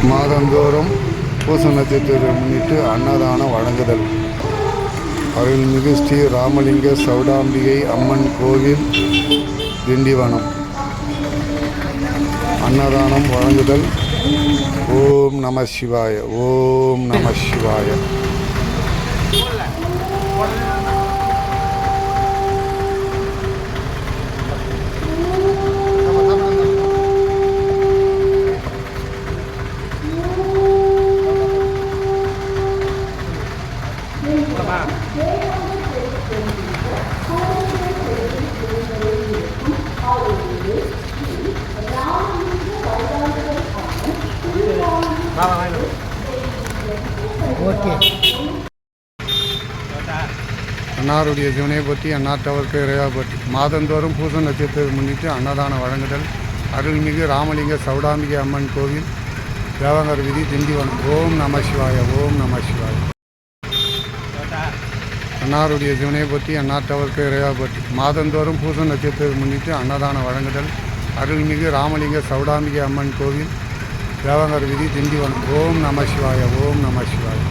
மாதந்தோறும் பூச நட்சத்திரத்தை முன்னிட்டு அன்னதானம் வழங்குதல். அருள்மிகு ஸ்ரீ ராமலிங்க சௌடாம்பிகை அம்மன் கோவில் திண்டிவனம். அன்னதானம் வழங்குதல். ஓம் நம சிவாய, ஓம் நம சிவாய. அன்னாருடைய சிவனை பற்றி அந்நாட்டவருக்கு இறைவா பற்றி மாதந்தோறும் பூச நட்சத்திரத்தை முன்னிட்டு அன்னதானம் வழங்குதல். அருள்மிகு ராமலிங்க சௌடாம்பிகை அம்மன் கோவில் தேவங்கர் வீதி திண்டிவனம். ஓம் நம சிவாய, ஓம் நம சிவாய. அன்னாருடைய சிவனை பற்றி அந்நாட்டவருக்கு இறைவா பற்றி மாதந்தோறும் பூச நட்சத்திரத்தை முன்னிட்டு அன்னதானம் வழங்குதல். அருள்மிகு ராமலிங்க சௌடாம்பிகை அம்மன் கோவில் தேவங்கர் வீதி திண்டிவனம். ஓம் நம சிவாய, ஓம் நம சிவாய.